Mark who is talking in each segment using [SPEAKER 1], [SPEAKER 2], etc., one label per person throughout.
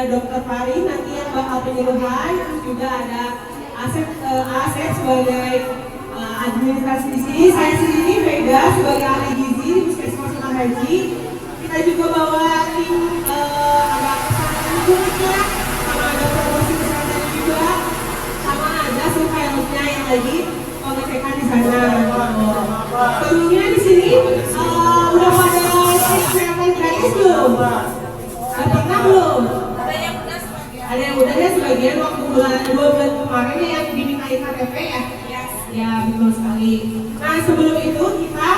[SPEAKER 1] Dokter Fari nanti yang bakal penyuluhan, terus juga ada Asep sebagai administrasi di sini, saya sendiri Vega sebagai ahli gizi di Puskesmas Sunan Haji. Kita juga bawa tim ada kesehatan kulitnya, sama ada promosi kesehatan juga, sama ada surveillance-nya yang lagi pengecekan di sana. Sebelumnya di sini udah pada kesehatan gratis belum? Udah pernah belum? Ada yang udah ya sebagian waktu bulan 2 bulan kemarin ya yang dimintai KTP ya? Ya betul sekali. Nah sebelum itu kita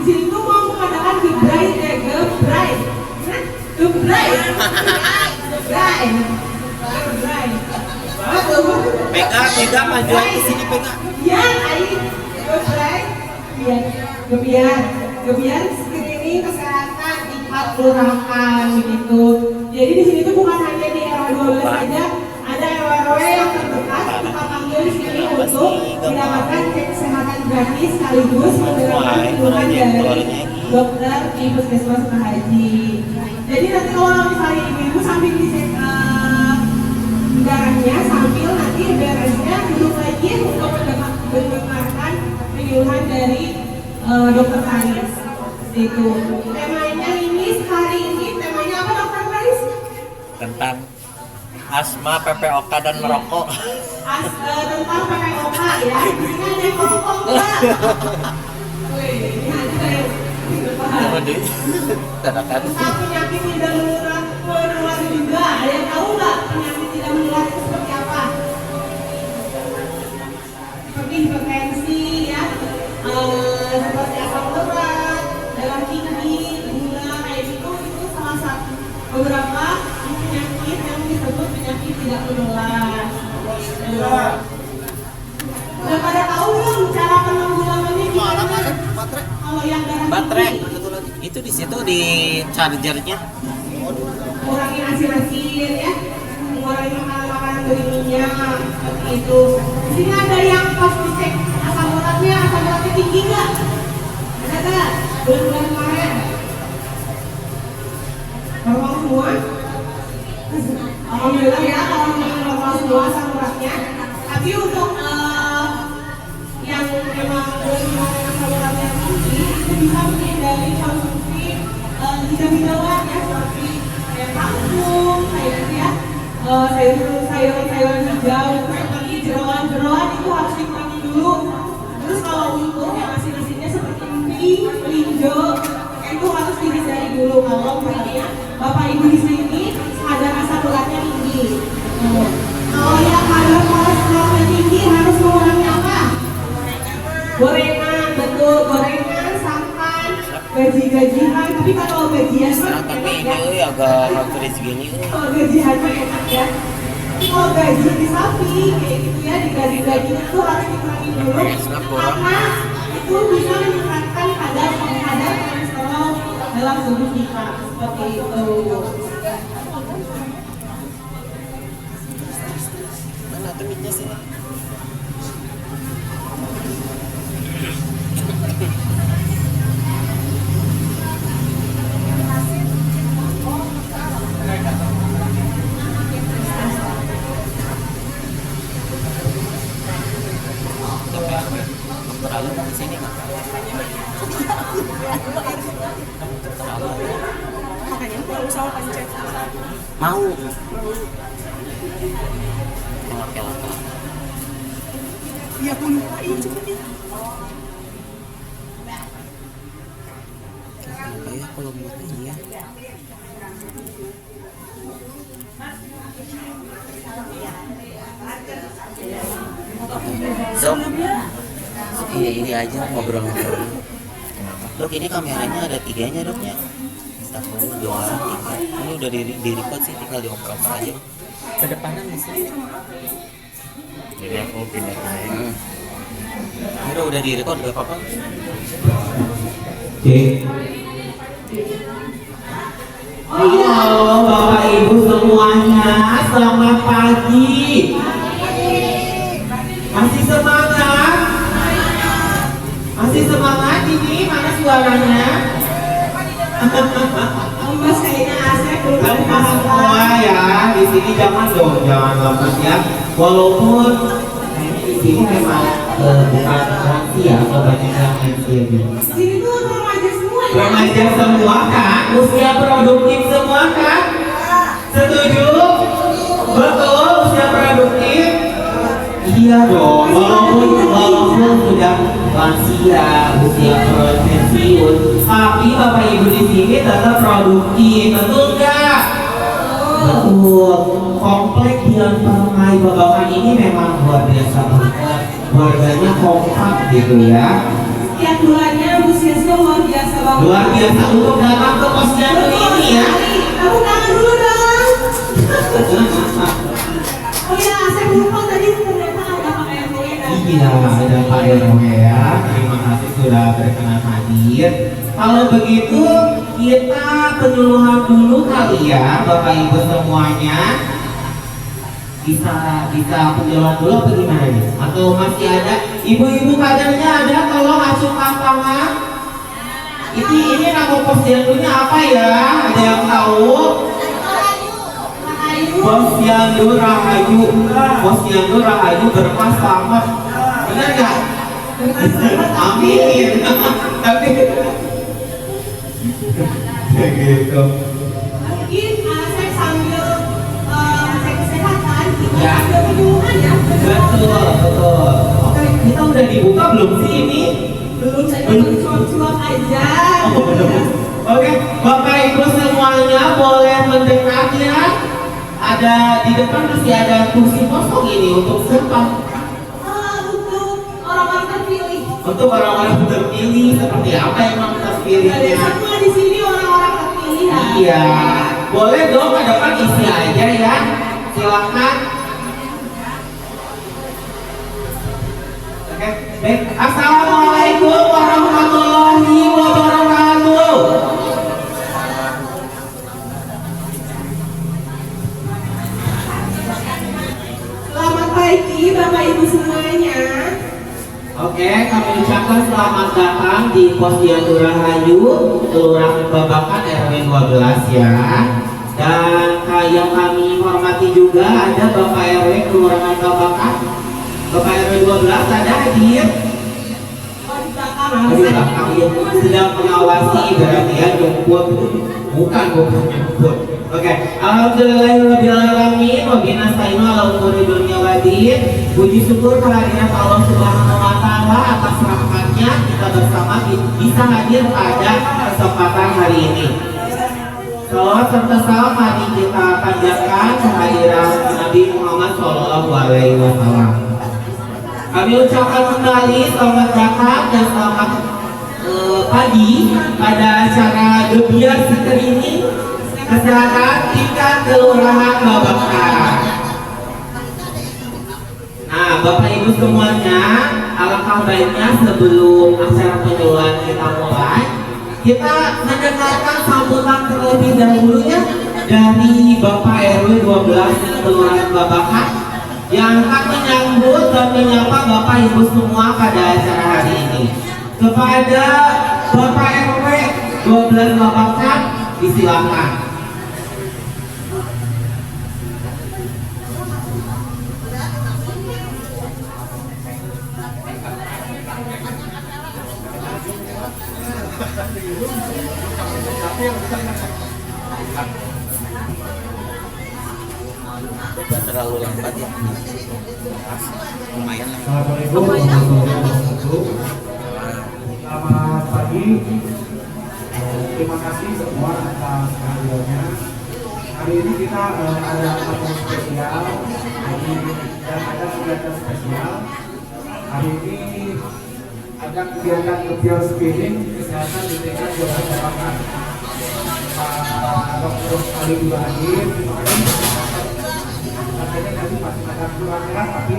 [SPEAKER 1] di sini tuh mau mengadakan gebrai.
[SPEAKER 2] Pega maju di sini pega.
[SPEAKER 1] Ya, gebiar screening kesehatan di 4 kelurahan begitu. Jadi di sini tuh bukan hanya di RW 12 saja, ada RW yang terdekat kita panggil di sini untuk mendapatkan cek kesehatan gratis sekaligus mendapatkan kunjungan dari dokter di Puskesmas Sunan Haji. Jadi nanti kalau misalnya ibu-ibu sambil dicek darahnya sambil nanti beresnya duduk lagi untuk mendengarkan penyuluhan dari dokter Faris. Itu temanya hari ini temanya apa dokter Faris?
[SPEAKER 2] Tentang asma, PPOK dan merokok.
[SPEAKER 1] Tentang PPOK ya. Di sini ada yang merokok enggak? Tentang penyakit tidak menular juga. Ada yang tahu nggak penyakit tidak menular itu seperti apa? Seperti hipertensi ya, seperti asam urat, darah tinggi, gula kayak gitu. Itu salah satu beberapa penyakit yang disebut penyakit tidak menular. Udah pada tahu belum cara penanggulangannya gimana? Kalau yang darah
[SPEAKER 2] Baterai
[SPEAKER 1] tinggi
[SPEAKER 2] itu di situ di chargernya.
[SPEAKER 1] kurangin asin-asin ya, mengurangi makanan-makanan berminyak seperti itu. Di sini ada yang pas dicek asam uratnya tinggi nggak? Ada nggak? Bulan-bulan kemarin normal semua? Alhamdulillah ya, kalau normal semua asam uratnya. Tapi untuk yang memang bulan-bulan asam uratnya tinggi, itu bisa menghindari konsumsi hijau-hijauan ya, seperti kangkung, kayak gitu ya, sayuran-sayuran hijau, seperti jeroan-jeroan itu harus dikurangi dulu. Terus kalau untuk yang asin-asinnya seperti emping, melinjo, itu harus dihindari dulu. Kalau misalnya bapak ibu di sini kadar asam uratnya tinggi. Kalau yang kadar kolesterolnya tinggi harus mengurangi apa? Gorengan, betul, gorengan, santan, gaji-gajian. Tapi kalau gajian
[SPEAKER 2] Tapi ini agak turis gini.
[SPEAKER 1] kalau gajiannya enak ya. Tapi kalau gaji di sapi kayak gitu ya, di gaji-gaji itu harus dikurangi dulu karena itu bisa meningkatkan kadar kolesterol dalam tubuh kita seperti itu.
[SPEAKER 2] Mana temitnya sini? Terlalu di sini nggak?
[SPEAKER 3] Makanya kalau usaha pencet
[SPEAKER 2] Mau. Oke.
[SPEAKER 3] ya aku lupa cepet nih.
[SPEAKER 2] Apa ya kalau buat ini ya? Dok, ini aja ngobrol-ngobrol. Dok, ini kameranya ada 3-nya doknya. 1, 2, 3. Ini udah di record sih, tinggal dioper-oper aja. Kedepanan di sini. Jadi aku pindah ke sini. Ini udah di record, gak apa-apa.
[SPEAKER 4] Halo Bapak Ibu semuanya, selamat pagi. Masih semangat? Masih semangat ini? Mana suaranya?
[SPEAKER 1] Mas kayaknya Asep
[SPEAKER 4] Lemas semua ya, di sini jangan dong, jangan lemas ya. Walaupun di sini memang bukan lansia atau banyak yang lansia gitu.
[SPEAKER 1] Sini tuh remaja semua ya.
[SPEAKER 4] Remaja semua kan, usia produktif semua kan? Setuju? Betul, usia produktif? Iya dong, walaupun sudah lansia, usia pensiun, tapi bapak ibu di sini tetap produktif, betul nggak? Betul. Komplek Dian Permai Babakan ini memang luar biasa banget. Keluarganya kompak gitu ya.
[SPEAKER 1] Setiap bulannya usia luar biasa banget.
[SPEAKER 4] Luar biasa untuk datang ke posyandu ini ya.
[SPEAKER 1] Kamu tangan dulu dong. Oh iya, saya lupa tadi ternyata ada Pak RW dan
[SPEAKER 4] Iya, ada Pak RW ya. Terima kasih sudah berkenan hadir. Kalau begitu kita penyuluhan dulu kali ya, Bapak Ibu semuanya. Bisa penyuluhan dulu apa gimana nih? Atau masih ada ibu-ibu kadernya ada? Tolong acungkan tangan. Ini nama posyandunya apa ya? Ada yang tahu? Posyandu Rahayu. Posyandu Rahayu berkas selamat. Benar nggak? Amin. Tapi ya gitu.
[SPEAKER 1] mungkin saya sambil cek kesehatan, kita
[SPEAKER 4] Ya.
[SPEAKER 1] sambil penyuluhan ya.
[SPEAKER 4] Betul. Oke, kita udah dibuka belum sih ini?
[SPEAKER 1] Belum, saya cuma cuap-cuap aja.
[SPEAKER 4] Oke, Bapak Ibu semuanya boleh mendekat ya. Ada di depan masih ada kursi kosong ini untuk siapa?
[SPEAKER 1] Untuk orang-orang terpilih.
[SPEAKER 4] Untuk orang-orang terpilih seperti apa emang
[SPEAKER 1] Ada
[SPEAKER 4] terpilihnya?
[SPEAKER 1] semua di sini orang-orang terpilih ya.
[SPEAKER 4] Iya, boleh dong ke depan isi aja ya. Silakan. Oke, baik. Assalamualaikum warahmatullahi wabarakatuh.
[SPEAKER 1] Selamat pagi Bapak Ibu semuanya.
[SPEAKER 4] Oke, kami ucapkan selamat datang di Posyandu Rahayu, Kelurahan Babakan RW 12 ya. Dan yang kami hormati juga ada Bapak RW Kelurahan Babakan. Bapak RW 12 ada hadir.
[SPEAKER 1] Oh, di belakang.
[SPEAKER 4] Di belakang ya, sedang mengawasi berarti ya, jemput. Bukan jemput. Oke, alhamdulillahirobbilalamin wabina nasta'inu ala umuri dunya waddin. Puji syukur kehadiran Allah Subhanahu wa taala atas rahmatnya kita bersama bisa hadir pada kesempatan hari ini. Salawat serta salam mari kita panjatkan kehadiran Nabi Muhammad SAW. Kami ucapkan kembali selamat datang dan selamat pagi pada acara Gebiar Screening Kesehatan tingkat Kelurahan Babakan. Nah, Bapak Ibu semuanya, alangkah baiknya sebelum acara penyuluhan kita mulai, kita mendengarkan sambutan terlebih dahulu ya dari Bapak RW 12 Kelurahan Babakan yang akan menyambut dan menyapa Bapak Ibu semua pada acara hari ini. Kepada Bapak RW 12 Babakan, disilakan.
[SPEAKER 2] Gak terlalu lambat ya. Lumayan lah.
[SPEAKER 5] Assalamualaikum warahmatullahi wabarakatuh. Selamat pagi. Terima kasih semua atas kehadirannya. Hari ini kita ada tamu spesial dan ada kegiatan spesial. Hari ini ada kegiatan Gebiar Screening Kesehatan di tingkat Kelurahan Babakan. Pak Dr. Ali juga hadir. Terima kasih. Katanya tadi masih ada kurang keras, tapi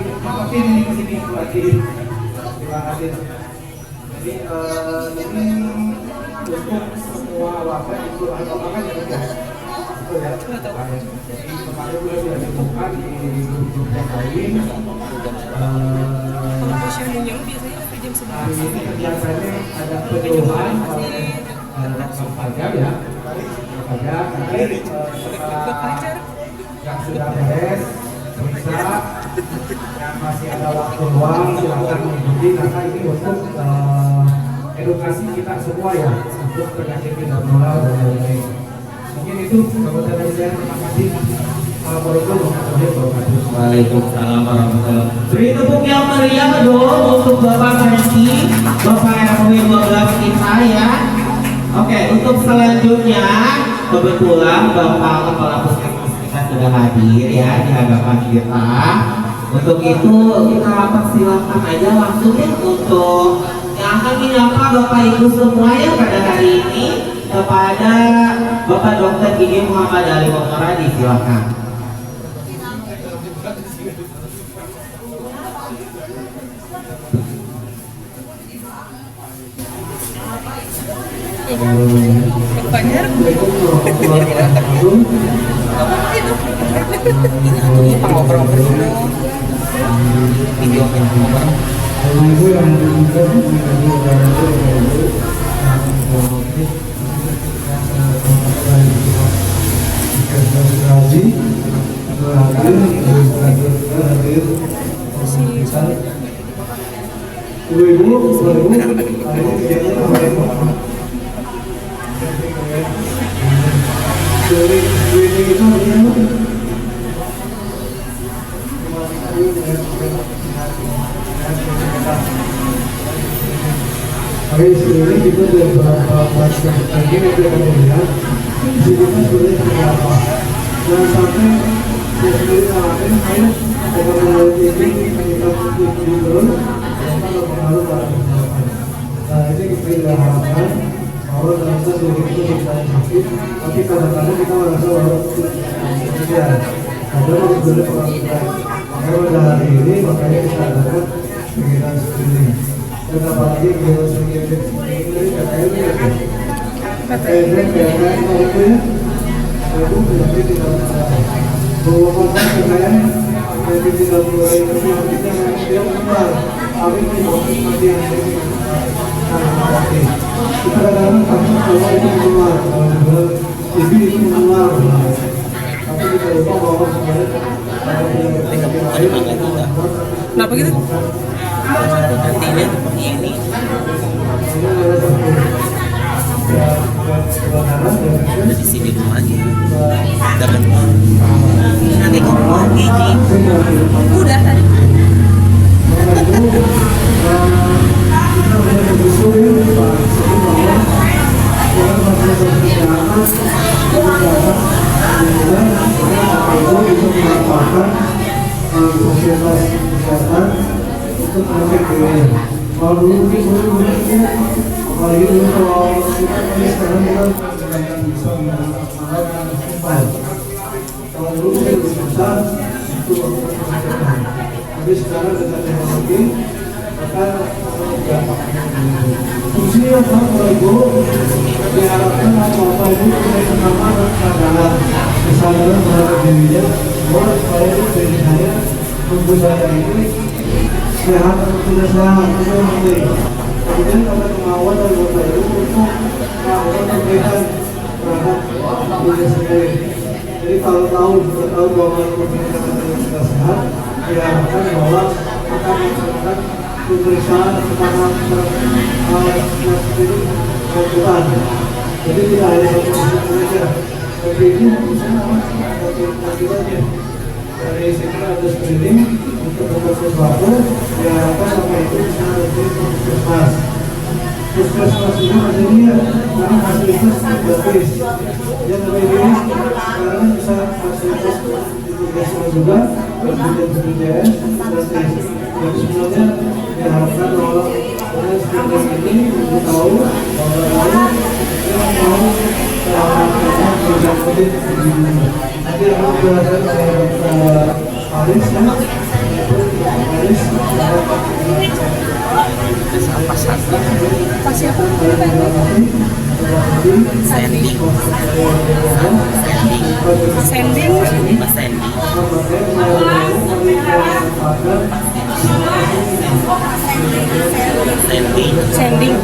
[SPEAKER 5] ini kesini lagi. Terima kasih. Jadi ini untuk semua warga di Kelurahan Babakan yang ada. Betul ya? Jadi kemarin sudah diumumkan di grup yang lain.
[SPEAKER 3] Kalau posyandunya biasanya sampai jam 11.
[SPEAKER 5] Hari ini kegiatannya ada penyuluhan oleh Dr. Fajar ya. saja nanti setelah yang sudah beres bisa yang masih ada waktu luang silakan mengikuti karena ini untuk edukasi kita semua ya untuk penyakit tidak menular dan lain-lain. Mungkin itu kebetulan dari saya. Terima kasih. Assalamualaikum warahmatullahi wabarakatuh.
[SPEAKER 4] Waalaikumsalam warahmatullahi wabarakatuh. Beri tepuk yang meriah dong untuk Bapak Franky, Bapak RW 12 kita ya. Oke, untuk selanjutnya kebetulan Bapak Kepala Puskesmas kita sudah hadir ya di hadapan kita. Untuk itu kita persilakan aja langsung ya untuk yang akan menyapa Bapak Ibu semua ya pada hari ini kepada Bapak Dr. Gigi Muhammad Ali Motoradi, silakan.
[SPEAKER 3] Banyak.
[SPEAKER 2] Ini ngobrol-ngobrol dulu. Video ngobrol.
[SPEAKER 5] Ibu yang sebenarnya kita ada beberapa pasien lagi yang kita lihat di sini kan sebenarnya beberapa jangan sampai saya sendiri ngalamin saya dengan melalui ini kita turun maka berpengaruh pada kesehatan. Nah ini kita harapkan bahwa dalam satu itu kita sakit tapi kadang-kadang kita merasa bahwa tidak ada sebenarnya pengaruh baik. Makanya pada hari ini makanya kita adakan kegiatan seperti ini. Dan apalagi kalau sedikit ini KKN itu penyakit tidak masalah. Mengomongkan KKN penyakit tidak mulai itu artinya dia menular. Amin menyebabkan mati yang ini karena mati. Kita kadang-kadang takut bahwa itu menular. Kalau TB itu menular. Tapi kita lupa bahwa sebenarnya ada penyakit lain.
[SPEAKER 3] Kenapa gitu?
[SPEAKER 2] Nanti ini seperti ini. Udah di sini dulu aja. Udah kan? Nanti ngomong lagi Ji.
[SPEAKER 3] Udah tadi.
[SPEAKER 5] Untuk mengecek kalau dulu kalau kita sekarang kita bisa menggunakan file. Kalau dulu kita susah itu menggunakan, tapi sekarang dengan teknologi maka gampang. Fungsinya apa Ibu? Diharapkan apa Ibu punya pengalaman dan kesadaran terhadap dirinya bahwa supaya diri saya menggunakan ini sehat atau tidak sehat itu yang penting. Kemudian ada kemauan dari Bapak Ibu untuk melakukan perbaikan terhadap diri sendiri. Jadi kalau sudah tahu bahwa perbaikan yang tidak sehat, diharapkan bahwa akan melakukan pemeriksaan kepada yang sendiri lanjutan. Jadi tidak hanya satu saja, tapi ini semua akibatnya. Dari sini ada screening untuk sesuatu diharapkan sampai itu bisa lebih puskesmas. Puskesmas ini maksudnya karena fasilitas gratis. Yang lebih gratis sekarang bisa fasilitas di puskesmas juga dan BPJS gratis. Jadi sebenarnya diharapkan bahwa dengan screening ini untuk tahu bahwa yang mau nanti akan dijelaskan oleh Aris ya. Aris
[SPEAKER 3] Pas siapa?
[SPEAKER 2] Sending.
[SPEAKER 3] Sending.
[SPEAKER 2] Mas Sending.
[SPEAKER 3] Sending.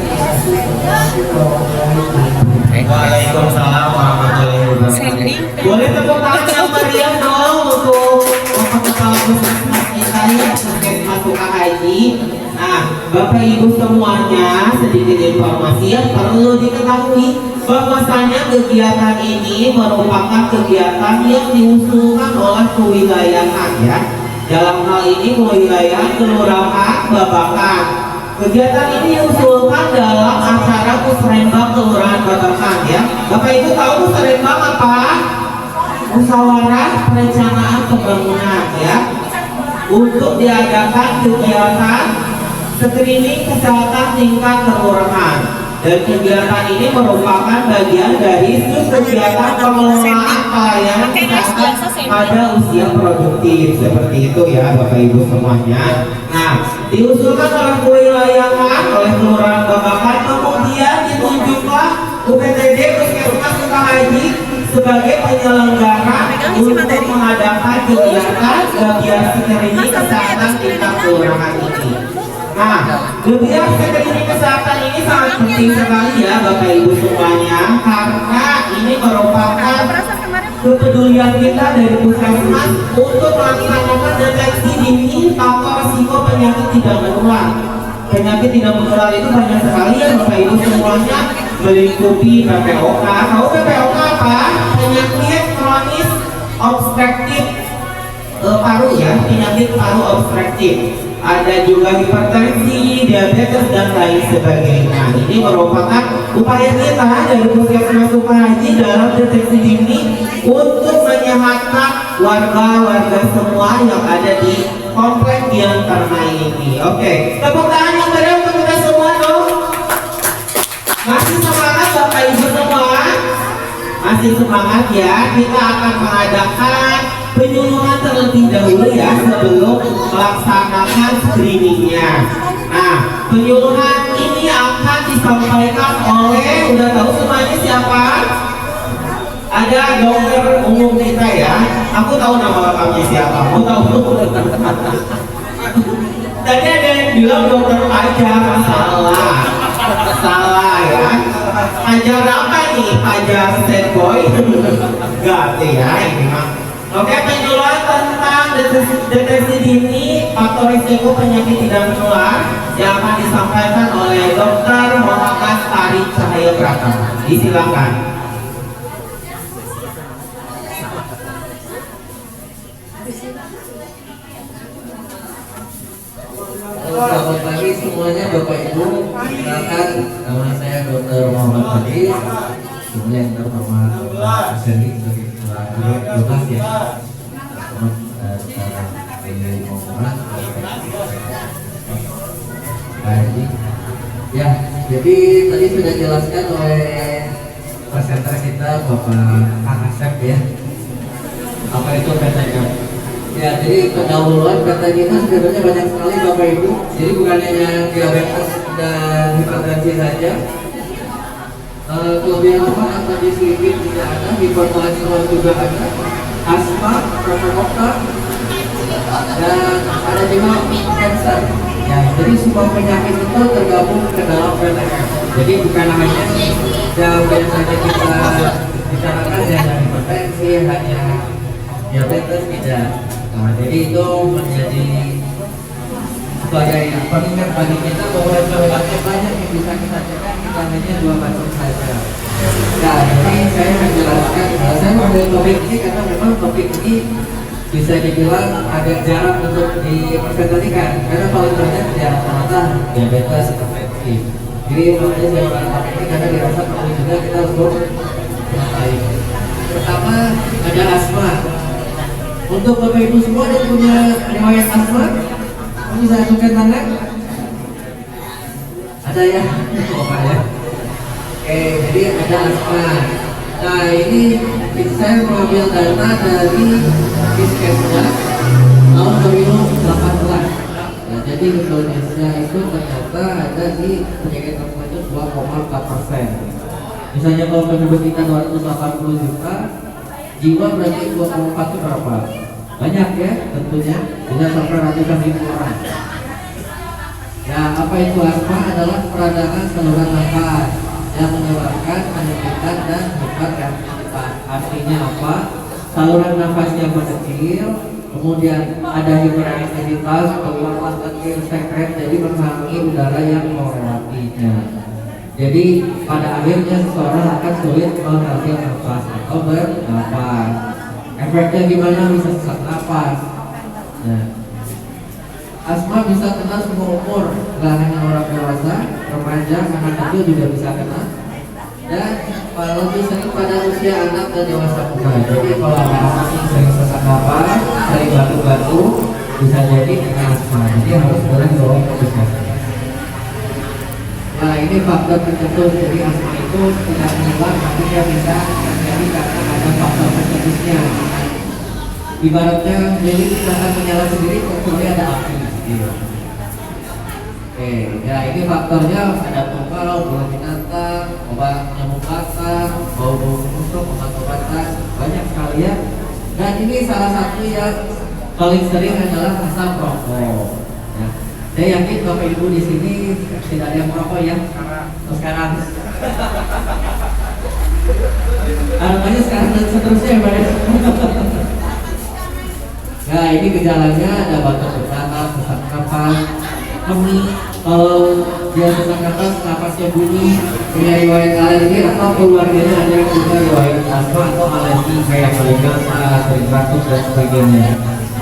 [SPEAKER 4] Waalaikumsalam warahmatullahi wabarakatuh.
[SPEAKER 3] Sandy.
[SPEAKER 4] Boleh tepuk tangan yang meriah dong untuk kepala puskesmas kita ya, puskesmas Sukahaji. Nah, Bapak Ibu semuanya, sedikit informasi yang perlu diketahui bahwasanya kegiatan ini merupakan kegiatan yang diusulkan oleh kewilayahan ya. Dalam hal ini kewilayahan Kelurahan Babakan. Kegiatan ini diusulkan dalam acara Musrembang Kelurahan Babakan ya. Bapak Ibu tahu Musrembang apa? Musyawarah Perencanaan Pembangunan ya. Untuk diadakan kegiatan screening kesehatan tingkat kelurahan. Dan kegiatan ini merupakan bagian dari kegiatan pengelolaan pelayanan kesehatan pada usia produktif seperti itu ya Bapak Ibu semuanya. Nah, diusulkan oleh kewilayahan oleh Kelurahan Babakan, kemudian ditunjuklah UPTD Puskesmas Sukahaji sebagai penyelenggara untuk mengadakan kegiatan bagian screening kesehatan tingkat kelurahan ini. Nah, kegiatan screening kesehatan ini sangat penting sekali ya Bapak Ibu semuanya, karena ini merupakan kepedulian kita dari puskesmas untuk melaksanakan deteksi dini faktor risiko penyakit tidak menular. Penyakit tidak menular itu banyak sekali ya Bapak Ibu semuanya, meliputi PPOK. Tahu PPOK apa? Penyakit kronis obstruktif paru ya, penyakit paru obstruktif. Ada juga hipertensi, diabetes dan lain sebagainya. Ini merupakan upaya kita dari Puskesmas Sukahaji dalam deteksi dini untuk menyehatkan warga-warga semua yang ada di komplek Dian Permai ini. Oke, tepuk tangan yang meriah untuk kita semua dong. Masih semangat Bapak Ibu semua? Masih semangat ya? Kita akan mengadakan penyuluhan terlebih dahulu ya sebelum melaksanakan screeningnya. Nah, penyuluhan ini akan disampaikan oleh, udah tahu semuanya siapa? Ada dokter umum kita ya. Aku tahu nama lengkapnya siapa. Aku tahu. Tadi ada yang bilang dokter Pajar, salah. Salah ya. Pajar apa nih? Pajar sad boy? Gak ya ini mah. Oke, penyuluhan tentang deteksi dini faktor risiko penyakit tidak menular yang akan disampaikan oleh Dr. Muhammad Tari Cahaya Pratama. Disilakan.
[SPEAKER 6] Selamat pagi semuanya Bapak Ibu. Perkenalkan, nama saya Dr. Muhammad Tari. Kemudian yang terhormat Sandy sebagai ketua tugas ya. Ya, jadi tadi sudah dijelaskan oleh presenter kita Bapak Kang Asep ya. Apa itu PTM? Ya, jadi pendahuluan PTM itu sebenarnya banyak sekali Bapak Ibu. Jadi bukan hanya diabetes dan hipertensi saja. Kelebihan apa atau dislipid tidak ada, hiperkolesterol juga ada, asma, pneumonia, dan ada juga cancer. Ya, jadi semua penyakit itu tergabung ke dalam PTM. Jadi bukan hanya yang biasanya kita bicarakan hanya hipertensi, hanya diabetes tidak. Nah, jadi itu menjadi sebagai pengingat bagi kita bahwa penyakit banyak yang bisa kita cegah, kita hanya 2 macam saja. Nah, ini saya menjelaskan, saya mengambil topik ini karena memang topik ini bisa dibilang agak jarang untuk dipresentasikan karena paling banyak ya rata-rata diabetes, hipertensi. Jadi makanya saya mengambil topik ini karena dirasa perlu juga kita untuk mengetahui. Pertama ada asma. Untuk Bapak Ibu semua yang punya riwayat asma, bisa ajukan tangan? Ada ya? Bapak ya? Oke, jadi ada asma. Nah, ini saya mengambil data dari Puskesmas tahun 2018. Nah, jadi Indonesia itu ternyata ada di penyakit asma itu 2,4%. Misalnya kalau penduduk kita 280 juta, jiwa berarti 2,4 itu berapa? Banyak ya tentunya, bisa sampai ratusan ribu orang. Ya, apa itu asma? Adalah peradangan saluran nafas yang menyebabkan penyempitan dan hiperreaktivitas. Artinya apa? Saluran nafasnya berkecil, kemudian ada hiperaktivitas, keluarlah kecil sekret, jadi menghalangi udara yang melewatinya. Jadi pada akhirnya seseorang akan sulit mengambil nafas atau bernafas. Efeknya gimana? Bisa sesak nafas. Nah, asma bisa kena semua umur, nggak hanya orang dewasa, remaja, anak kecil juga bisa kena. Dan lebih sering pada usia anak dan dewasa muda. Jadi kalau ada anak yang sering sesak nafas, sering batuk-batuk, bisa jadi kena asma. Jadi harus segera dibawa ke puskesmas. Nah, ini faktor tertentu. Jadi asma itu tidak menyebabkan, tapi dia bisa terjadi karena ada faktor tertentunya. Ibaratnya lilin tidak akan menyala sendiri kecuali ada api. Oke, ya ini faktornya ada tunggal, bulu binatang, obat nyamuk basah, bau busuk, obat-obatan, banyak sekali ya. Dan ini salah satu yang paling sering adalah asap rokok. Ya. Saya yakin Bapak Ibu di sini tidak ada yang merokok ya sekarang. Harapannya sekarang dan seterusnya ya Pak. Nah, ini gejalanya ada batuk bernapas, sesak napas, kemih. Kalau dia sesak napas, napasnya bunyi, punya riwayat alergi atau keluarganya ada yang punya riwayat asma atau alergi kayak poligasa, sering batuk dan sebagainya.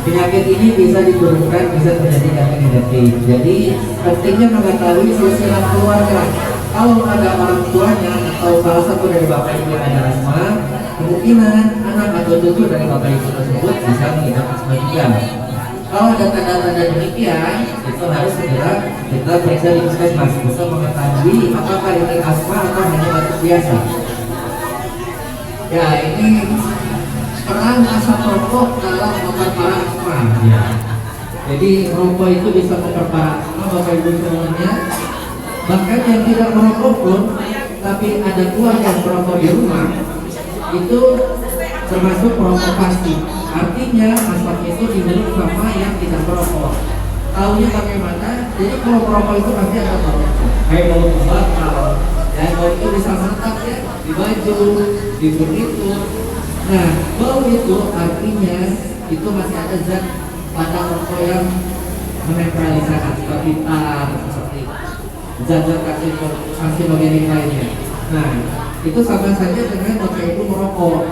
[SPEAKER 6] Penyakit ini bisa diturunkan, bisa terjadi efek negatif. Jadi pentingnya mengetahui silsilah keluarga. Kalau ada orang tuanya atau salah satu dari bapak ibu yang ada asma, kemungkinan anak atau cucu dari bapak ibu tersebut bisa mengidap asma juga. Kalau ada tanda-tanda demikian, itu harus segera kita periksa di puskesmas untuk mengetahui apakah ini asma atau hanya batuk biasa. Ya, ini peran asap rokok dalam memperparah asma. Ya. Jadi rokok itu bisa memperparah asma bapak ibu semuanya. Bahkan yang tidak merokok pun, tapi ada keluarga yang merokok di rumah, itu termasuk perokok pasif. Artinya asap itu diminum sama yang tidak merokok. Tahunya bagaimana? Jadi kalau merokok itu pasti ada bau, kayak bau tembakau. Dan bau itu bisa mantap ya di baju, di furnitur. Nah, bau itu artinya itu masih ada zat pada rokok yang menempel di sana, seperti tar, seperti zat-zat karsinogenik lainnya. Nah, itu sama saja dengan bapak ibu merokok,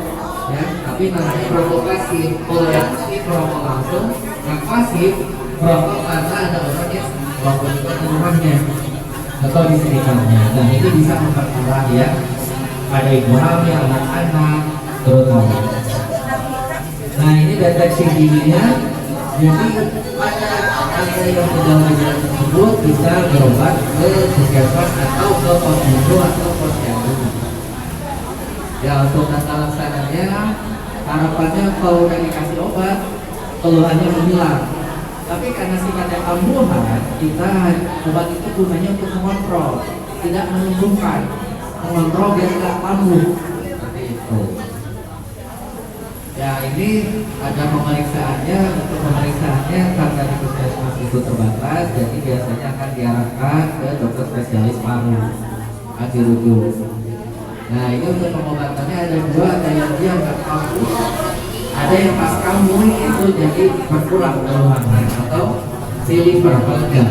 [SPEAKER 6] ya. Tapi namanya merokok pasif. Kalau yang pasif merokok langsung, yang pasif merokok karena ada orang yang merokok juga di rumahnya atau di sekitarnya. Dan ini bisa memperparah ya pada ibu hamil, anak-anak, terutama. Nah, ini deteksi dininya. Jadi ada yang gejala tersebut bisa berobat ke puskesmas atau ke posyandu atau posyandu. Ya, untuk tata laksananya harapannya kalau udah dikasih obat keluhannya menghilang. Tapi karena sifatnya kambuhan, kita obat itu gunanya untuk mengontrol, tidak menyembuhkan, mengontrol biar tidak kambuh. Seperti itu. Ya, ini ada pemeriksaannya. Untuk pemeriksaannya karena di puskesmas itu terbatas, jadi biasanya akan diarahkan ke dokter spesialis paru, akan dirujuk. Nah, ini untuk pengobatannya ada dua, ada yang dia nggak kambuh, ada yang pas kambuh itu jadi berkurang keluhannya atau si liver pelegam.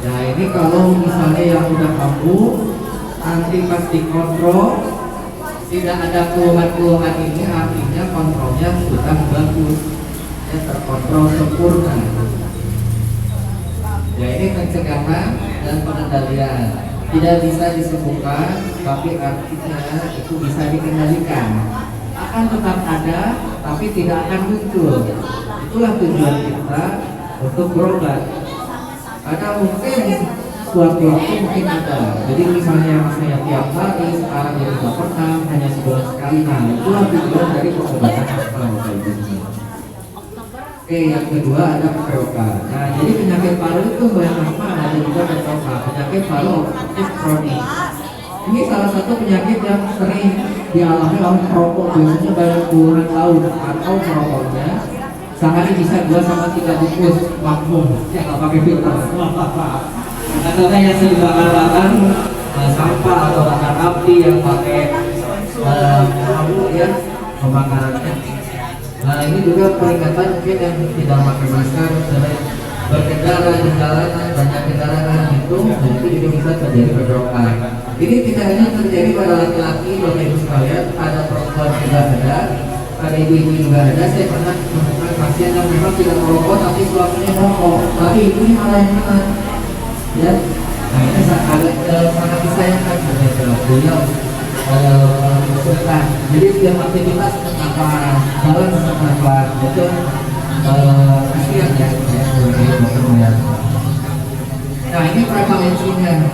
[SPEAKER 6] Nah, ini kalau misalnya yang udah kambuh, nanti pas dikontrol tidak ada keluhan-keluhan ini, artinya kontrolnya sudah bagus, ya, terkontrol sempurna. Ya, ini pencegahan dan pengendalian. Tidak bisa disembuhkan, tapi artinya itu bisa dikendalikan. Akan tetap ada, tapi tidak akan muncul. Itulah tujuan kita untuk berobat. Karena mungkin suatu waktu mungkin ada. Jadi misalnya saya tiap hari, sekarang jadi tidak pernah, hanya sebulan sekali. Nah, itulah tujuan dari pengobatan asma ini. Oke, yang kedua ada PPOK. Nah, jadi penyakit paru itu selain asma ada juga PPOK, penyakit paru obstruktif kronis. Ini salah satu penyakit yang sering dialami oleh perokok, biasanya banyak puluhan tahun atau perokoknya sehari bisa 2 sampai 3 bungkus makmum, ya nggak pakai filter. Karena misalnya yang sering bakar-bakar sampah atau bakar api yang pakai abu ya pembakarannya. Nah ini juga peringatan mungkin yang tidak pakai masker sering berkendara di jalanan, banyak kendaraan itu juga bisa terjadi bentrokan. Ini tidak hanya terjadi pada laki-laki, bapak ibu sekalian, ada perempuan juga ada ibu-ibu juga ada. Saya pernah menemukan pasien yang memang tidak merokok tapi suaminya merokok, tapi ibunya malah yang kena. Ya, nah ini sangat disayangkan sebenarnya beliau kesulitan. Jadi setiap aktivitas apa jalan apa itu kasihan ya dokter. Nah ini prevalensinya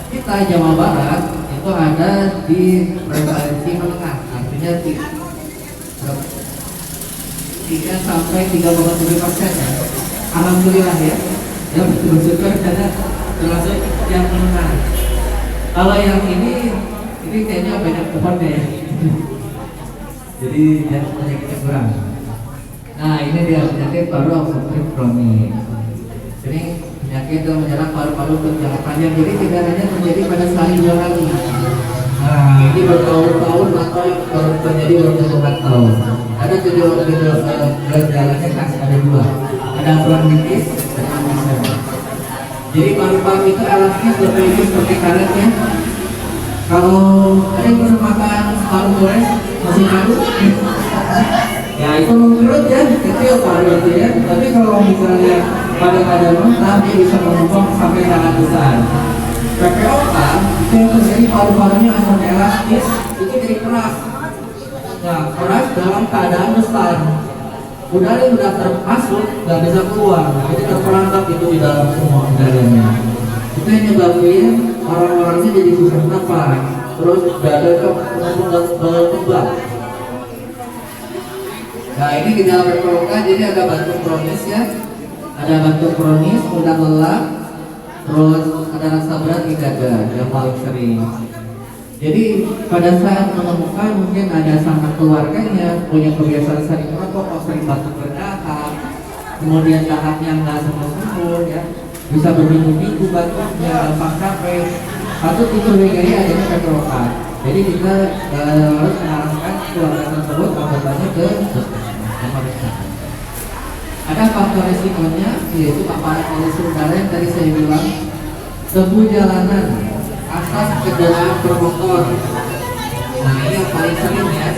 [SPEAKER 6] kita Jawa Barat itu ada di prevalensi menengah, artinya 3 sampai 3,7% ya. Alhamdulillah ya. Ya bersyukur karena termasuk yang menengah. Kalau yang ini kayaknya banyak pohonnya ya. Jadi dia penyakitnya kurang. Nah ini dia penyakit paru obstruktif kronis. Ini penyakit yang menyerang paru-paru berjangka panjang. Jadi tidak hanya terjadi pada sekali 2 kali. Nah ini bertahun-tahun atau terjadi berpuluhan tahun. Ada gejalanya khas, ada 2. Ada bronkitis, ada emfisema. Jadi paru-paru itu alatnya berfungsi seperti karet ya. Kalau ada yang pernah makan paru gores masih malu, ya itu menurut ya kecil paru itu ya. Tapi kalau misalnya pada keadaan mentah dia bisa mengembang sampai sangat besar. PPOK itu yang terjadi paru-parunya asam elastis itu jadi keras. Nah keras dalam keadaan besar. Udara yang sudah termasuk nggak bisa keluar, jadi terperangkap itu di dalam semua udaranya. Itu yang nyebabin orang-orangnya jadi susah nafas, terus dada itu berkembang. Nah ini gejala PPOK, jadi ada batuk kronis ya, ada batuk kronis, mudah lelah, terus ada rasa berat di dada yang paling sering. Jadi pada saat menemukan mungkin ada sama keluarganya punya kebiasaan sering merokok, sering batuk berdahak, kemudian dahaknya nggak sembuh-sembuh ya, bisa berminggu-minggu batuknya, gampang capek, atau dicurigai adanya PPOK. Jadi kita harus mengarahkan keluarga tersebut obatnya ke dokter. Ada faktor resikonya yaitu paparan polusi udara yang tadi saya bilang, debu jalanan, asap kendaraan bermotor. Nah ini yang paling sering ya.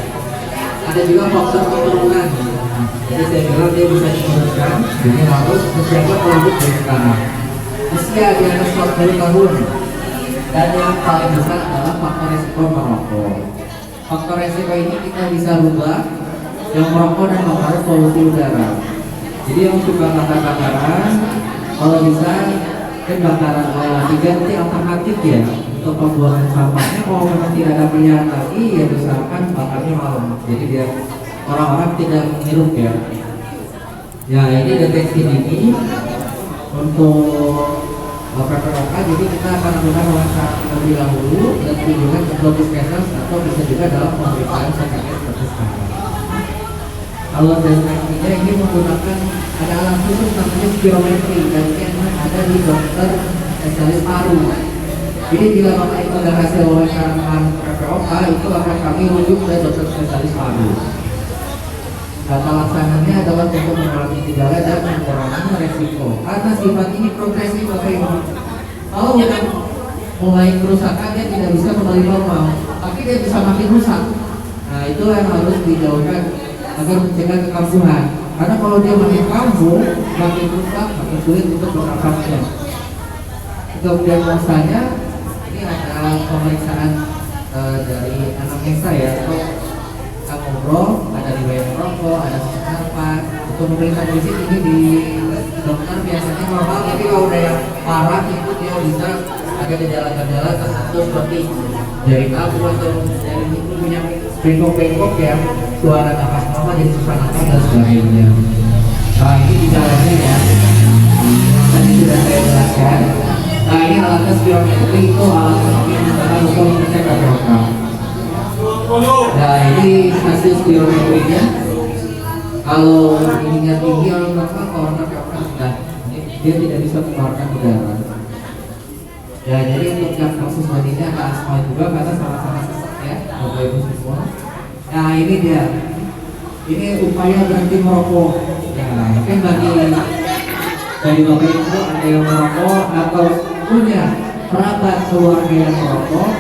[SPEAKER 6] Ada juga faktor keturunan. Jadi saya bilang dia bisa diturunkan. Jadi harus menjaga produk dari sekarang. Usia di atas 40 tahun. Dan yang paling besar adalah faktor resiko merokok. Faktor resiko ini kita bisa rubah. Yang merokok dan mempengaruhi polusi udara. Jadi yang suka bakar-bakaran, kalau bisa kan bakaran diganti alternatif ya untuk pembuangan sampahnya. Kalau memang tidak ada pilihan lagi ya misalkan bakarnya malam, jadi biar orang-orang tidak menghirup ya. Ya ini deteksi dini untuk PPOK. Jadi kita akan melakukan wawancara terlebih dahulu dan kunjungan ke puskesmas atau bisa juga dalam pemeriksaan CKS seperti sekarang. Kalau deteksinya ini menggunakan ada alat khusus namanya spirometri dan ini ada di dokter spesialis paru. Jadi bila Bapak Ibu ada hasil wawancara dengan PPOK itu akan kami rujuk ke dokter spesialis paru. Data laksananya adalah untuk mengurangi gejala dan mengurangi resiko. Karena sifat ini progresif Bapak Ibu. Kalau udah mulai kerusakan dia tidak bisa kembali normal, tapi dia bisa makin rusak. Nah itu yang harus dijauhkan agar mencegah kekambuhan. Karena kalau dia makin kambuh, makin rusak, makin sulit untuk bernafasnya. Untuk diagnosanya ini ada pemeriksaan dari anamnesa ya, atau kita ngobrol, ada riwayat merokok, ada sesak nafas. Untuk pemeriksaan fisik ini di dokter biasanya normal, tapi kalau udah yang parah itu dia bisa ada gejala-gejala tertentu seperti dari kabur atau dari punya bengkok-bengkok ya, suara nafas normal jadi susah nafas dan sebagainya. Nah ini gejalanya ya, tadi sudah saya jelaskan. Nah ini alatnya spirometri, itu alat yang digunakan untuk mengecek PPOK. Nah ini hasil spirometrinya. Kalau ininya tinggi orang normal, kalau PPOK sudah dia tidak bisa mengeluarkan udara. Ya, jadi untuk yang kasus ini ada asma juga karena sama-sama sesak ya, Bapak Ibu semua. Nah ini dia, ini upaya berhenti merokok. Ya, mungkin bagi dari Bapak Ibu ada yang merokok atau punya kerabat keluarga yang merokok.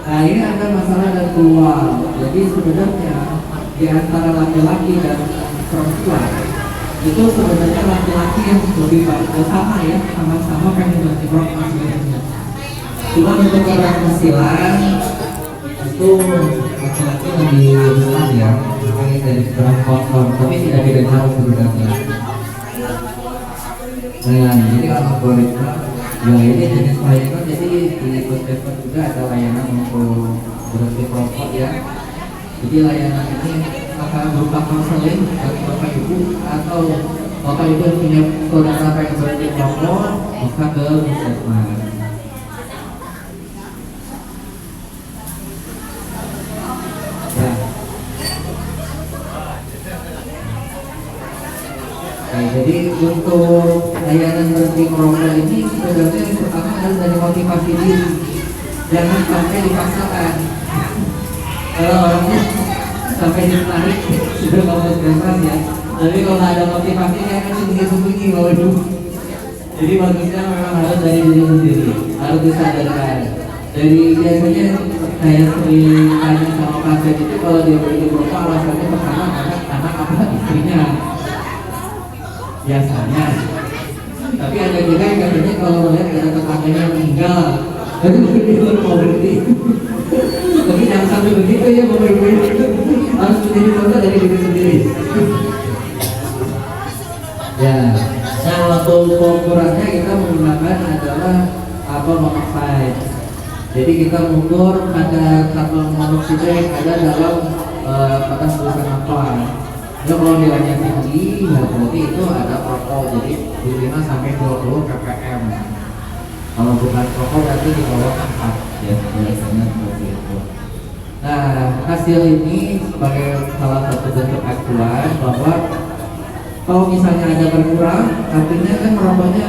[SPEAKER 6] Nah ini ada masalah dan keluar. Jadi sebenarnya di antara laki-laki dan perempuan itu sebenarnya laki-laki yang lebih baik sama ya, sama-sama pengen berhenti merokok sebenarnya. Cuma untuk keberhasilan itu laki-laki lebih besar ya, makanya dari berangkot tapi tidak beda jauh sebenarnya. Nah jadi algoritma ya ini jenis layanan, jadi di puskesmas juga ada layanan untuk berhenti merokok ya. Jadi layanan ini akan berupa konseling bagi Bapak Ibu atau Bapak Ibu yang punya saudara yang berhenti merokok maka ke puskesmas. Nah, jadi untuk layanan berhenti merokok ini sebenarnya yang pertama adalah dari motivasi diri, jangan sampai dipaksakan. Kalau orangnya sampai ditarik sudah mau bebas ya, tapi kalau ada motivasinya kan sembunyi-sembunyi kalau itu. Jadi bagusnya memang harus dari diri sendiri, harus disadarkan. Dari biasanya saya sering tanya sama pasien itu kalau dia berhenti merokok alasannya pertama karena anak apa istrinya. Biasanya, tapi ada juga yang katanya kalau melihat ada tetangganya meninggal, jadi dia baru mau berhenti. Tapi jangan sampai begitu ya Bapak Ibu, harus menjadi contoh dari diri sendiri. Ya, nah untuk pengukurannya kita menggunakan adalah monoxide. Jadi kita mengukur ada karbon monoksida yang ada dalam batas tulisan apa. Ya kalau nilainya tinggi, ya berarti itu ada rokok, jadi di 5 sampai 20 ppm. Kalau bukan rokok berarti di bawah 4 ya, biasanya seperti itu. Nah, hasil ini sebagai salah satu bentuk acuan bahwa kalau misalnya ada berkurang, artinya kan merokoknya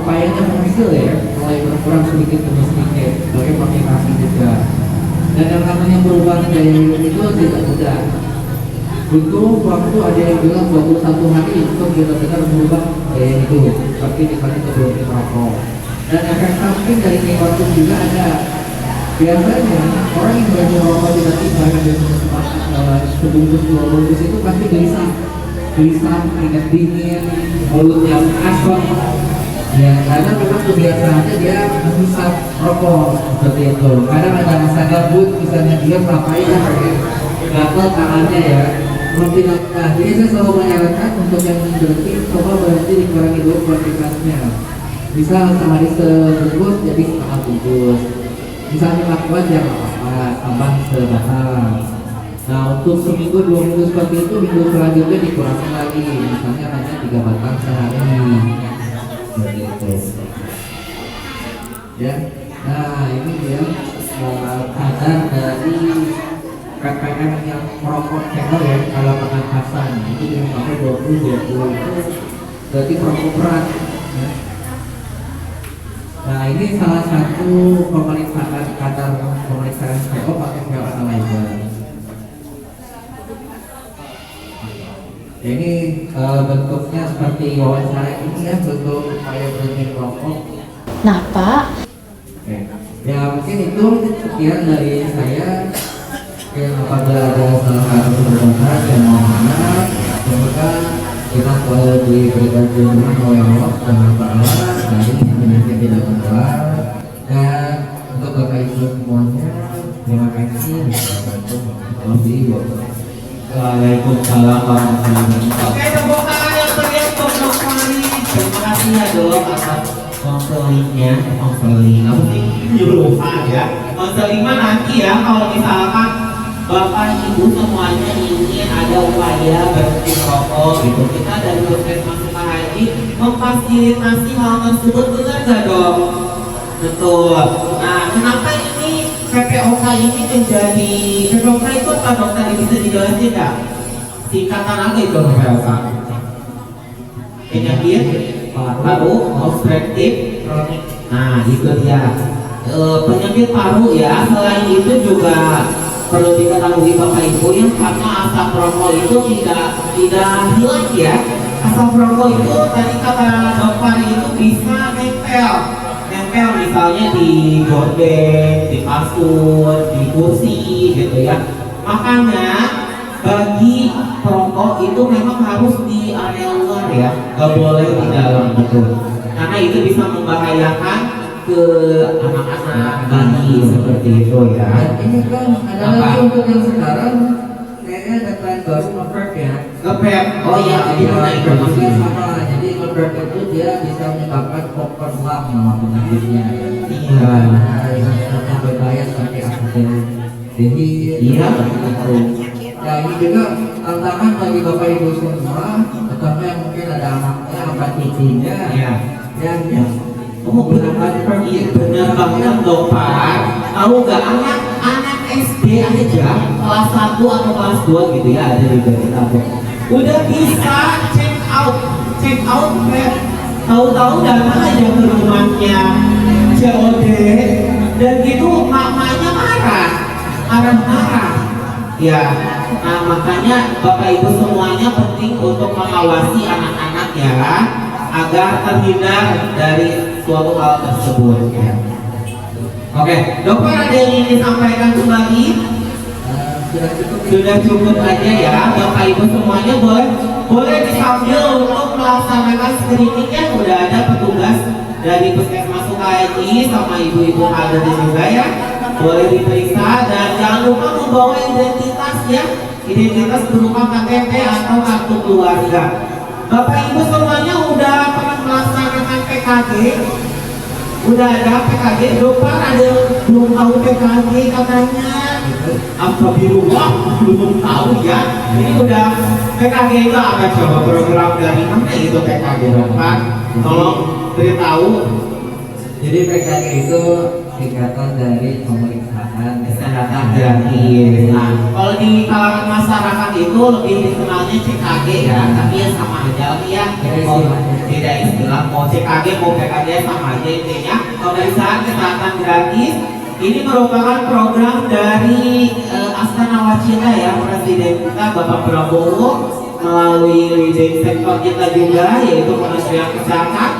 [SPEAKER 6] upayanya berhasil ya, mulai berkurang sedikit demi sedikit, sebagai motivasi juga. Dan yang namanya perubahan gaya hidup itu tidak mudah. Butuh waktu, ada yang bilang 21 hari untuk benar-benar merubah gaya hidup, seperti misalnya berhenti merokok. Dan efek samping dari nikotin juga ada. Biasanya orang yang berhenti merokok tiba-tiba sebungkus 2 bungkus itu pasti gelisah, keringat dingin, mulut yang asam. Ya, karena memang kebiasaannya dia menghisap rokok seperti itu. Kadang ada masa gabut, misalnya dia ngapain ya pakai gatel tangannya ya. Nah, jadi saya selalu menyarankan untuk yang berhenti, coba berhenti dikurangi dulu kuantitasnya. Bisa sehari sebungkus jadi setengah bungkus. Misalnya lakukan jangan apa-apa, tambah sebatang. Nah, untuk seminggu 2 minggu seperti itu, minggu selanjutnya dikurangi lagi. Misalnya hanya 3 batang sehari. Seperti itu. Ya. Nah, ini dia kadar dari ppm yang merokok cekor ya, kalau pernapasan itu yang pakai 20 itu berarti merokok berat ya. Nah ini salah satu pemeriksaan kadar pemeriksaan CO pakai CO analyzer. Ini bentuknya seperti wawancara ini ya, bentuk upaya berhenti merokok.
[SPEAKER 7] Nah Pak,
[SPEAKER 6] Oke. Ya mungkin itu sekian dari saya. Apabila ada salah satu pertanyaan yang mau maaf, semoga kita selalu diberikan perlindungan oleh Allah dan Taala dari penyakit tidak menular. Dan untuk Bapak Ibu semuanya, terima kasih.
[SPEAKER 4] Waalaikumsalam warahmatullahi wabarakatuh. Oke, tepuk tangan yang meriah untuk Novi. Terima kasih ya dok atas konselingnya, konseling apa sih? Lupa ya. Konseling mah nanti ya kalau misalkan Bapak Ibu semuanya ingin ada upaya berhenti merokok gitu, kita dari Puskesmas Sukahaji memfasilitasi hal tersebut, benar nggak dok? Betul. Nah, kenapa ini PPOK ini menjadi PPOK itu apa dok? Tadi bisa dijelasin nggak? Singkatan apa itu PPOK? Penyakit paru obstruktif
[SPEAKER 6] kronik.
[SPEAKER 4] Nah, itu dia. Penyakit paru ya. Selain itu juga perlu diketahui Bapak Ibu ya, karena asap rokok itu tidak hilang ya. Asap rokok itu tadi kata dokter itu bisa nempel misalnya di gorden, di kasur, di kursi gitu ya. Makanya bagi perokok itu memang harus di area luar ya, nggak boleh di dalam betul. Karena itu bisa membahayakan ke anak-anak bayi seperti itu ya.
[SPEAKER 6] Dan ini kan ada lagi untuk yang sekarang, kayaknya ada tren baru nge-vape ya.
[SPEAKER 4] Ngepep, oh iya, itu naik
[SPEAKER 6] Juga sama, jadi nge-vape itu dia bisa menyebabkan popcorn lung nama penyakitnya.
[SPEAKER 4] Iya.
[SPEAKER 6] Nah, yang sangat berbahaya seperti jadi
[SPEAKER 4] Iya.
[SPEAKER 6] Nah ini juga tantangan bagi Bapak Ibu semua, terutama yang mungkin ada anaknya, apa cucunya,
[SPEAKER 4] Iya.
[SPEAKER 6] yang
[SPEAKER 4] Menggunakan pergi benar banget dong Pak. Tahu nggak anak SD aja kelas 1 atau kelas 2 gitu ya, ada di kita udah bisa check out Pak. Tahu-tahu datang aja ke rumahnya COD dan gitu mamanya marah. Ya, nah makanya Bapak Ibu semuanya penting untuk mengawasi anak-anak ya, agar terhindar dari suatu hal tersebut ya. Oke, dokter ada yang ingin disampaikan kembali? Sudah cukup aja ya, Bapak Ibu semuanya boleh disambil untuk melaksanakan screening ya. Udah ada petugas dari Puskesmas Sukahaji sama ibu-ibu ada juga ya. Boleh diperiksa dan jangan lupa membawa identitas ya, identitas berupa KTP atau kartu keluarga. Bapak Ibu semuanya udah pernah melaksanakan PKG? Udah ada PKG? Dokter ada yang belum tahu PKG katanya? Astagfirullah, belum tahu ya. Ini udah PKG itu apa coba, program dari mana itu PKG dokter? Tolong beritahu.
[SPEAKER 6] Jadi PKG itu singkatan dari pemeriksaan
[SPEAKER 4] Kesehatan gratis. Nah, kalau di kalangan masyarakat itu lebih dikenalnya CKG ya, tapi ya sama aja ya. Tidak istilah mau CKG mau PKG sama aja intinya. Pemeriksaan kesehatan gratis ini merupakan program dari Astana Wacita ya, Presiden kita Bapak Prabowo melalui leading sektor kita juga yaitu Kementerian Kesehatan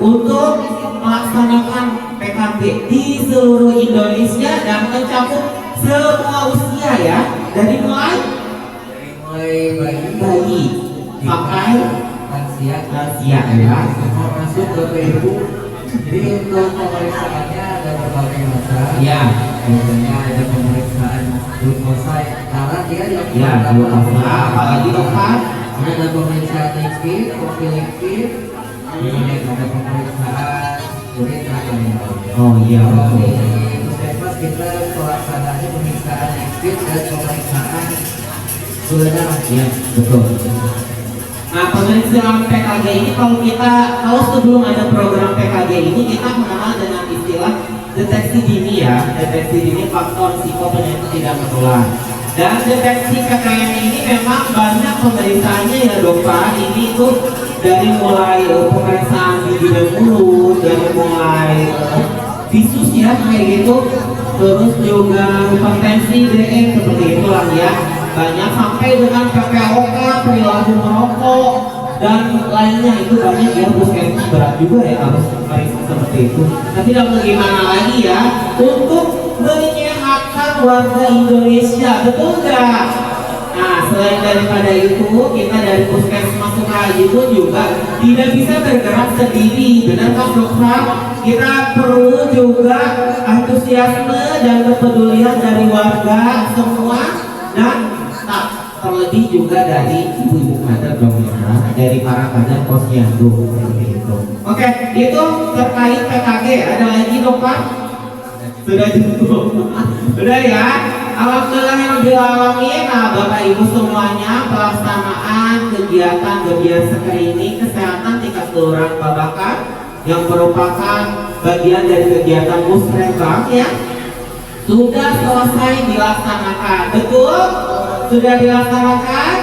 [SPEAKER 4] untuk melaksanakan PKG di seluruh Indonesia dan mencakup semua usia ya, dari mulai bayi sampai lansia ya.
[SPEAKER 6] masuk ke PIU. Jadi untuk pemeriksaannya ada berbagai macam.
[SPEAKER 4] Ya.
[SPEAKER 6] Biasanya ada pemeriksaan glukosa darah ya,
[SPEAKER 4] Ya, glukosa apalagi dokter?
[SPEAKER 6] ada pemeriksaan lipid, profil lipid, kemudian ada pemeriksaan urin dan lain-lain.
[SPEAKER 4] Oh iya.
[SPEAKER 6] Kalau di Puskesmas kita pelaksanaannya pemeriksaan lipid dan pemeriksaan gula darah.
[SPEAKER 4] Iya, betul. Nah, pemeriksaan PKG ini kalau sebelum ada program PKG ini kita mengenal dengan istilah deteksi dini ya, deteksi dini faktor risiko penyakit tidak menular. Dan deteksi PKM ini memang banyak pemeriksaannya ya dokter. Ini tuh dari mulai pemeriksaan gigi dan mulut, dari mulai visus ya kayak gitu, terus juga hipertensi DE seperti itulah ya. Banyak sampai dengan PPOK, perilaku merokok dan lainnya itu banyak ya. Puskesmas berat juga ya harus periksa seperti itu. Tapi tidak gimana lagi ya untuk menyehatkan warga Indonesia, betul nggak? Nah, selain daripada itu kita dari Puskesmas Sukahaji itu juga tidak bisa bergerak sendiri, benar kan dokter? Kita perlu juga antusiasme dan kepedulian dari warga semua dan terlebih juga dari ibu-ibu kader dong ya, dari para kader posyandu seperti itu. Oke, itu terkait PKG. Ada lagi dokter? Sudah cukup. Sudah ya. Alhamdulillah yang dialami. Nah, Bapak Ibu semuanya pelaksanaan kegiatan screening kesehatan tingkat kelurahan Babakan yang merupakan bagian dari kegiatan Musrembang ya sudah selesai dilaksanakan. Betul? Sudah dilaksanakan?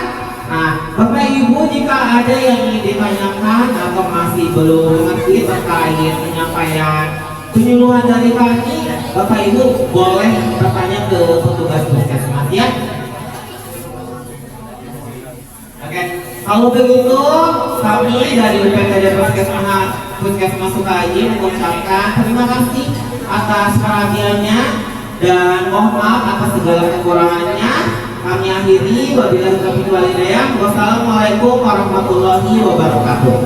[SPEAKER 4] Nah, Bapak Ibu jika ada yang ingin ditanyakan atau masih belum mengerti terkait penyampaian penyuluhan dari kami, Bapak Ibu boleh bertanya ke petugas puskesmas ya. Oke, kalau begitu kami dari UPTD Puskesmas Sukahaji mengucapkan terima kasih atas perhatiannya dan mohon maaf atas segala kekurangannya. Kami akhiri, wabillahi taufiq wal hidayah. Wassalamualaikum warahmatullahi wabarakatuh.